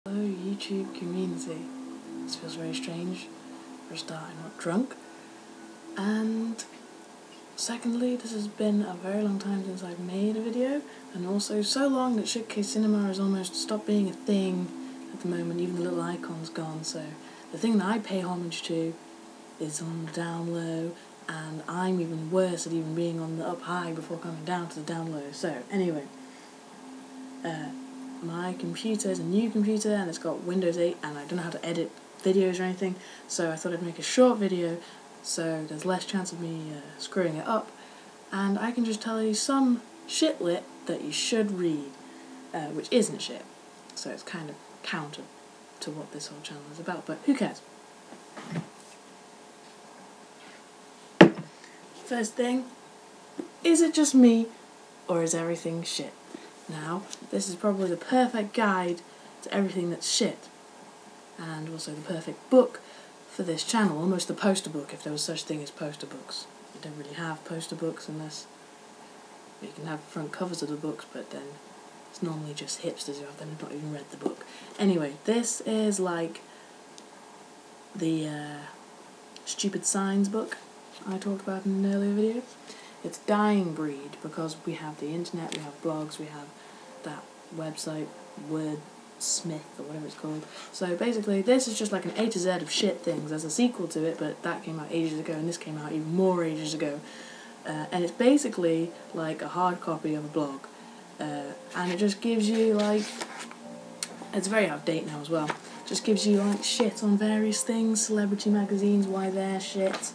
Hello YouTube community. This feels very strange. For a start, I'm not drunk. And secondly, this has been a very long time since I've made a video, and also so long that Shitcase Cinema has almost stopped being a thing at the moment. Even the little icon's gone, so the thing that I pay homage to is on the down low, and I'm even worse at even being on the up high before coming down to the down low. So anyway, my computer is a new computer and it's got Windows 8 and I don't know how to edit videos or anything, so I thought I'd make a short video so there's less chance of me screwing it up, and I can just tell you some shit lit that you should read, which isn't shit, so it's kind of counter to what this whole channel is about, but who cares? First thing, is it just me or is everything shit? Now, this is probably the perfect guide to everything that's shit, and also the perfect book for this channel, almost the poster book if there was such thing as poster books. You don't really have poster books unless you can have front covers of the books, but then it's normally just hipsters who have them not even read the book. Anyway, this is like the stupid signs book I talked about in an earlier video. It's dying breed because we have the internet, we have blogs, we have that website, Wordsmith or whatever it's called. So basically this is just like an A to Z of shit things. There's a sequel to it, but that came out ages ago and this came out even more ages ago. And it's basically like a hard copy of a blog. And it just gives you like, it's very out of date now as well, it just gives you like shit on various things, celebrity magazines, why they're shit,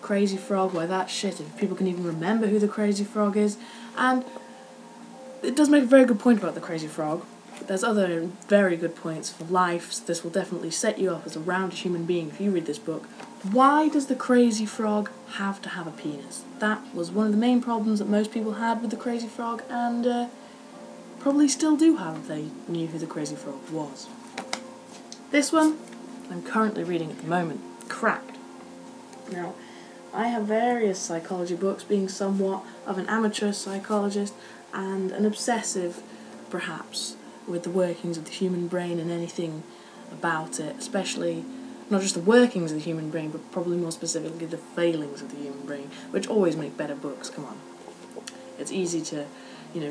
Crazy Frog, why that shit, if people can even remember who the Crazy Frog is. And it does make a very good point about the Crazy Frog. There's other very good points for life, so this will definitely set you up as a rounded human being if you read this book. Why does the Crazy Frog have to have a penis? That was one of the main problems that most people had with the Crazy Frog, and probably still do have if they knew who the Crazy Frog was. This one, I'm currently reading at the moment, Cracked. Now, I have various psychology books, being somewhat of an amateur psychologist and an obsessive, perhaps, with the workings of the human brain and anything about it, especially not just the workings of the human brain, but probably more specifically the failings of the human brain, which always make better books, come on. It's easy to,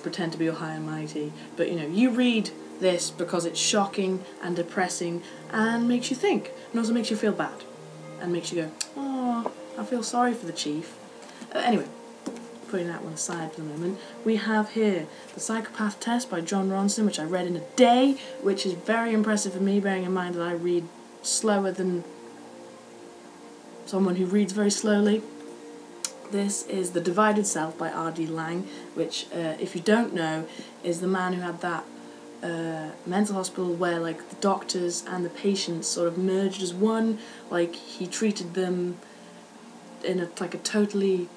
pretend to be all high and mighty, but, you read this because it's shocking and depressing and makes you think, and also makes you feel bad, and makes you go, oh, I feel sorry for the chief. Anyway, putting that one aside for the moment, we have here The Psychopath Test by Jon Ronson, which I read in a day, which is very impressive for me, bearing in mind that I read slower than someone who reads very slowly. This is The Divided Self by R.D. Laing, which, if you don't know, is the man who had that mental hospital where like the doctors and the patients sort of merged as one. Like he treated them in a totally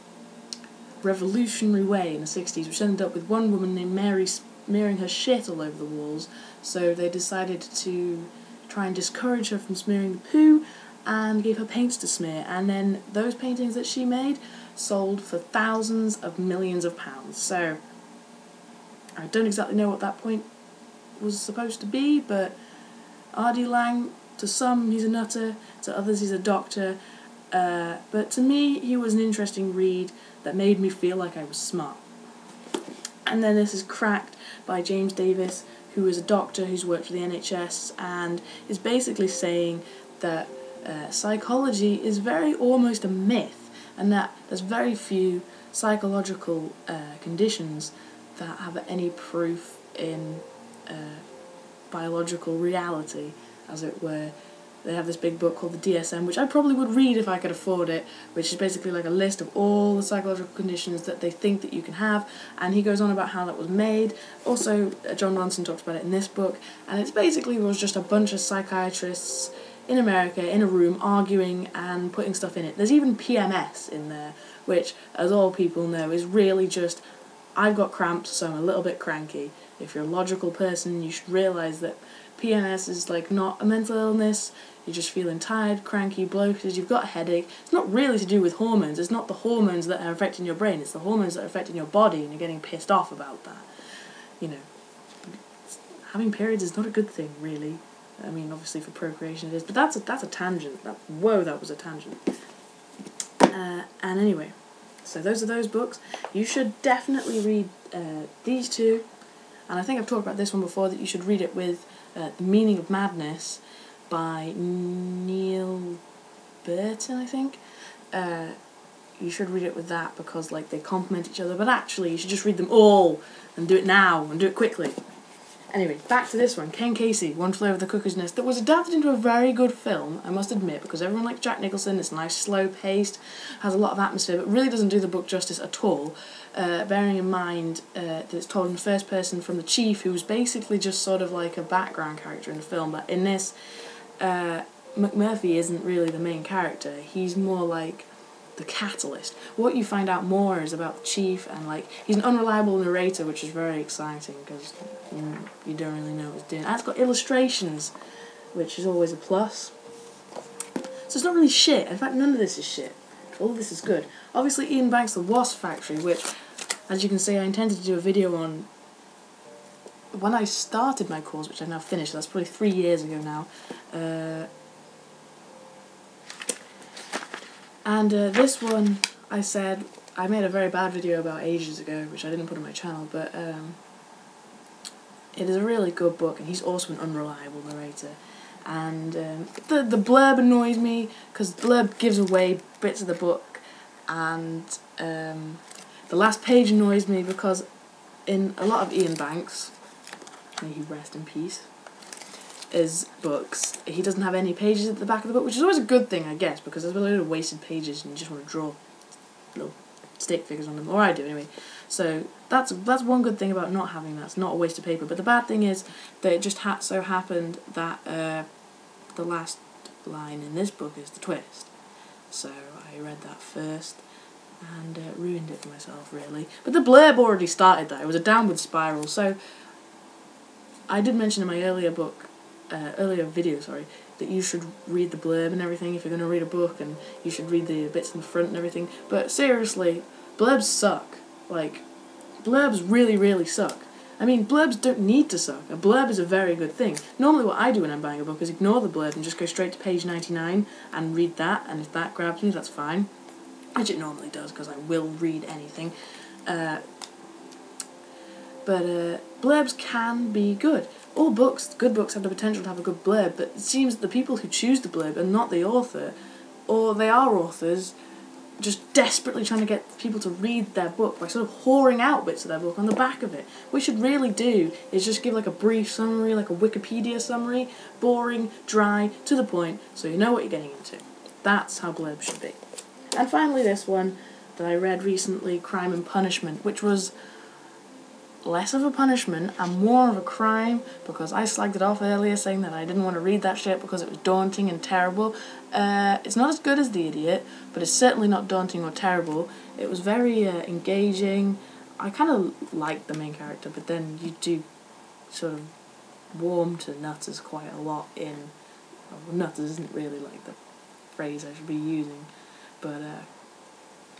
revolutionary way in the 60s, which ended up with one woman named Mary smearing her shit all over the walls. So they decided to try and discourage her from smearing the poo and gave her paints to smear, and then those paintings that she made sold for thousands of millions of pounds. So I don't exactly know what that point was supposed to be, but R.D. Laing, to some he's a nutter, to others he's a doctor, but to me he was an interesting read that made me feel like I was smart. And then this is Cracked by James Davis, who is a doctor who's worked for the NHS and is basically saying that psychology is almost a myth, and that there's very few psychological conditions that have any proof in biological reality, as it were. They have this big book called the DSM, which I probably would read if I could afford it, which is basically like a list of all the psychological conditions that they think that you can have, and he goes on about how that was made. Also, Jon Ronson talks about it in this book, and it's basically was just a bunch of psychiatrists in America in a room arguing and putting stuff in it. There's even PMS in there, which, as all people know, is really just, I've got cramps, so I'm a little bit cranky. If you're a logical person, you should realise that PMS is like not a mental illness. You're just feeling tired, cranky, bloated, you've got a headache. It's not really to do with hormones. It's not the hormones that are affecting your brain. It's the hormones that are affecting your body, and you're getting pissed off about that. having periods is not a good thing, really. I mean, obviously for procreation it is, but that's a tangent. Whoa, that was a tangent. And anyway, so those are those books. You should definitely read these two, and I think I've talked about this one before, that you should read it with The Meaning of Madness by Neil Burton, I think. You should read it with that because like they complement each other, but actually you should just read them all and do it now and do it quickly. Anyway, back to this one, Ken Casey, One Flew Over the Cuckoo's Nest, that was adapted into a very good film, I must admit, because everyone likes Jack Nicholson. It's nice, slow-paced, has a lot of atmosphere, but really doesn't do the book justice at all, bearing in mind that it's told in first person from the chief, who's basically just sort of like a background character in the film, but in this, McMurphy isn't really the main character. He's more like the catalyst. What you find out more is about the chief, and like he's an unreliable narrator, which is very exciting because you don't really know what he's doing. And it's got illustrations, which is always a plus. So it's not really shit. In fact, none of this is shit. All of this is good. Obviously, Ian Banks' The Wasp Factory, which, as you can see, I intended to do a video on when I started my course, which I've now finished. That's probably 3 years ago now. And this one, I said, I made a very bad video about ages ago, which I didn't put on my channel, but it is a really good book, and he's also an unreliable narrator. And the blurb annoys me, because the blurb gives away bits of the book, and the last page annoys me because in a lot of Ian Banks, may he rest in peace, his books, he doesn't have any pages at the back of the book, which is always a good thing, I guess, because there's a load of wasted pages and you just want to draw little stick figures on them, or I do anyway. So that's one good thing about not having that. It's not a waste of paper. But the bad thing is that it just so happened that the last line in this book is the twist. So I read that first and ruined it for myself, really. But the blurb already started that. It was a downward spiral. So I did mention in my earlier video, that you should read the blurb and everything if you're going to read a book, and you should read the bits in the front and everything. But seriously, blurbs suck. Like, blurbs really, really suck. I mean, blurbs don't need to suck. A blurb is a very good thing. Normally what I do when I'm buying a book is ignore the blurb and just go straight to page 99 and read that, and if that grabs me, that's fine. Which it normally does, because I will read anything. But blurbs can be good. All books, good books, have the potential to have a good blurb, but it seems that the people who choose the blurb are not the author, or they are authors just desperately trying to get people to read their book by sort of whoring out bits of their book on the back of it. What you should really do is just give like a brief summary, like a Wikipedia summary, boring, dry, to the point, so you know what you're getting into. That's how blurbs should be. And finally this one that I read recently, Crime and Punishment, which was less of a punishment and more of a crime, because I slagged it off earlier saying that I didn't want to read that shit because it was daunting and terrible. It's not as good as The Idiot, but it's certainly not daunting or terrible. It was very engaging. I kind of liked the main character, but then you do sort of warm to Nutters quite a lot in... Well, Nutters isn't really like the phrase I should be using, but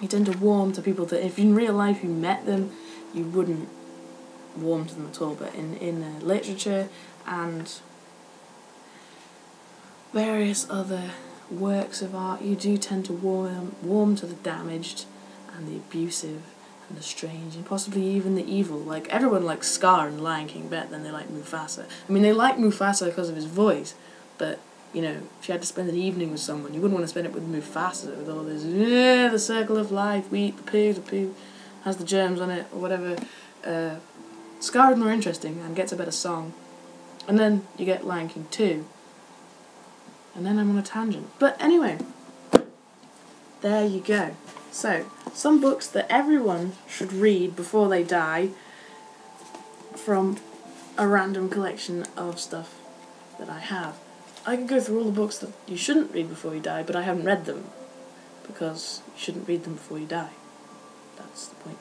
you tend to warm to people that if in real life you met them, you wouldn't warm to them at all, but in literature and various other works of art, you do tend to warm to the damaged and the abusive and the strange and possibly even the evil. Like, everyone likes Scar and Lion King better than they like Mufasa. I mean, they like Mufasa because of his voice, but, you know, if you had to spend an evening with someone, you wouldn't want to spend it with Mufasa, with all this, the circle of life, we eat the poo has the germs on it, or whatever. Scar is more interesting and gets a better song. And then you get Lion King 2. And then I'm on a tangent. But anyway, there you go. So, some books that everyone should read before they die from a random collection of stuff that I have. I could go through all the books that you shouldn't read before you die, but I haven't read them, because you shouldn't read them before you die. That's the point.